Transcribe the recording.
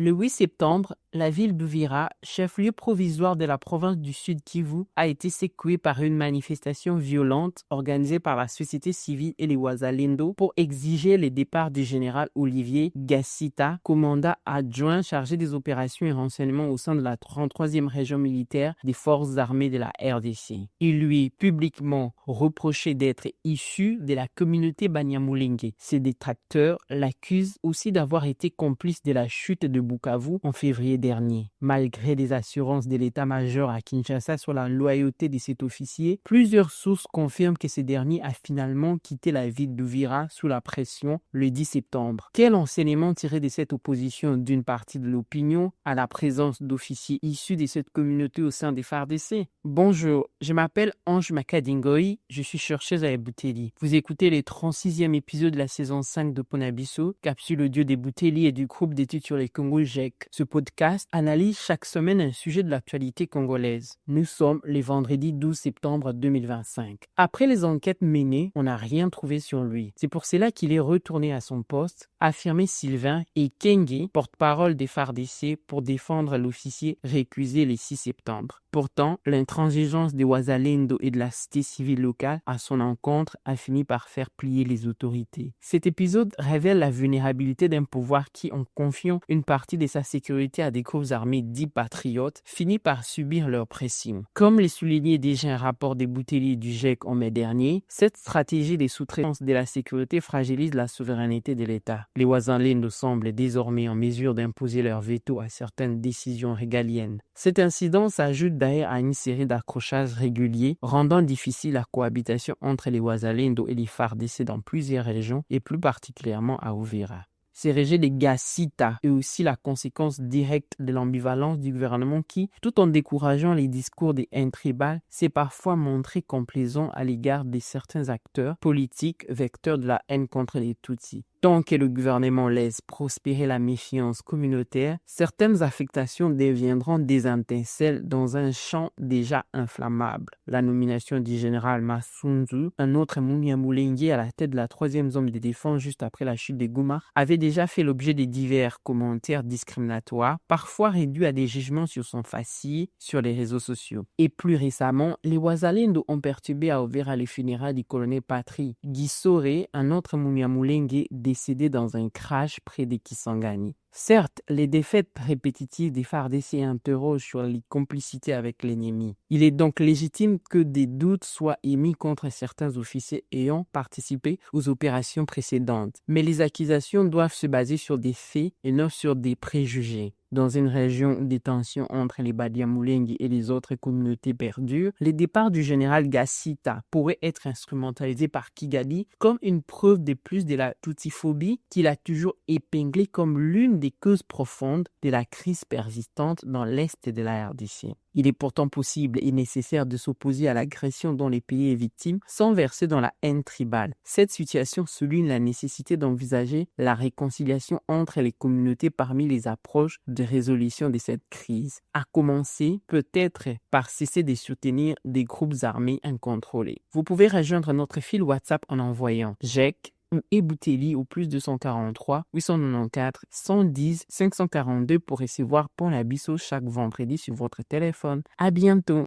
Le 8 septembre, la ville d'Uvira, chef-lieu provisoire de la province du Sud Kivu, a été secouée par une manifestation violente organisée par la société civile et les Wazalendo pour exiger le départ du général Olivier Gassita, commandant adjoint chargé des opérations et renseignements au sein de la 33e région militaire des forces armées de la RDC. Il lui publiquement reproché d'être issu de la communauté Banyamulenge. Ses détracteurs l'accusent aussi d'avoir été complice de la chute de Bukavu en février dernier. Malgré des assurances de l'état-major à Kinshasa sur la loyauté de cet officier, plusieurs sources confirment que ce dernier a finalement quitté la ville d'Uvira sous la pression le 10 septembre. Quel enseignement tirer de cette opposition d'une partie de l'opinion à la présence d'officiers issus de cette communauté au sein des FARDC? Bonjour, je m'appelle Ange Makadingoï, je suis chercheuse à Eboutéli. Vous écoutez le 36e épisode de la saison 5 de Ponabiso, capsule audio d'Eboutéli et du groupe d'études sur les Congo GEC. Ce podcast analyse chaque semaine un sujet de l'actualité congolaise. Nous sommes le vendredi 12 septembre 2025. Après les enquêtes menées, on n'a rien trouvé sur lui. C'est pour cela qu'il est retourné à son poste, affirmé Sylvain et Kenge, porte-parole des FARDC, pour défendre l'officier récusé le 6 septembre. Pourtant, l'intransigeance des Wazalendo et de la cité civile locale à son encontre a fini par faire plier les autorités. Cet épisode révèle la vulnérabilité d'un pouvoir qui, en confiant une partie de sa sécurité à des groupes armés dits patriotes, finit par subir leur pression. Comme le soulignait déjà un rapport des Bouteli du GEC en mai dernier, cette stratégie des sous-traitances de la sécurité fragilise la souveraineté de l'État. Les Wazalendo semblent désormais en mesure d'imposer leur veto à certaines décisions régaliennes. Cet incident s'ajoute d'ailleurs à une série d'accrochages réguliers, rendant difficile la cohabitation entre les Wazalendo et les FARDC dans plusieurs régions et plus particulièrement à Uvira. Ces rejets de Gassita est aussi la conséquence directe de l'ambivalence du gouvernement qui, tout en décourageant les discours des haines tribales, s'est parfois montré complaisant à l'égard de certains acteurs politiques vecteurs de la haine contre les Tutsis. Tant que le gouvernement laisse prospérer la méfiance communautaire, certaines affectations deviendront des étincelles dans un champ déjà inflammable. La nomination du général Masunzu, un autre Munyamulenge à la tête de la 3e zone de défense juste après la chute de Gouma, avait déjà fait l'objet de divers commentaires discriminatoires, parfois réduits à des jugements sur son faciès sur les réseaux sociaux. Et plus récemment, les Wazalendo ont perturbé à Uvira les funérailles du colonel Patri Gisore, un autre Munyamulenge décédé dans un crash près de Kisangani. Certes, les défaites répétitives des FARDC interrogent sur les complicités avec l'ennemi. Il est donc légitime que des doutes soient émis contre certains officiers ayant participé aux opérations précédentes. Mais les accusations doivent se baser sur des faits et non sur des préjugés. Dans une région où des tensions entre les Banyamulenge et les autres communautés perdurent, le départ du général Gassita pourrait être instrumentalisé par Kigali comme une preuve de plus de la tutsiphobie qu'il a toujours épinglée comme l'une des causes profondes de la crise persistante dans l'Est de la RDC. Il est pourtant possible et nécessaire de s'opposer à l'agression dont les pays est victime sans verser dans la haine tribale. Cette situation souligne la nécessité d'envisager la réconciliation entre les communautés parmi les approches de résolution de cette crise, à commencer peut-être par cesser de soutenir des groupes armés incontrôlés. Vous pouvez rejoindre notre fil WhatsApp en envoyant GEC ou Eboutéli au plus 243 894 110 542 pour recevoir Ponabiso chaque vendredi sur votre téléphone. À bientôt!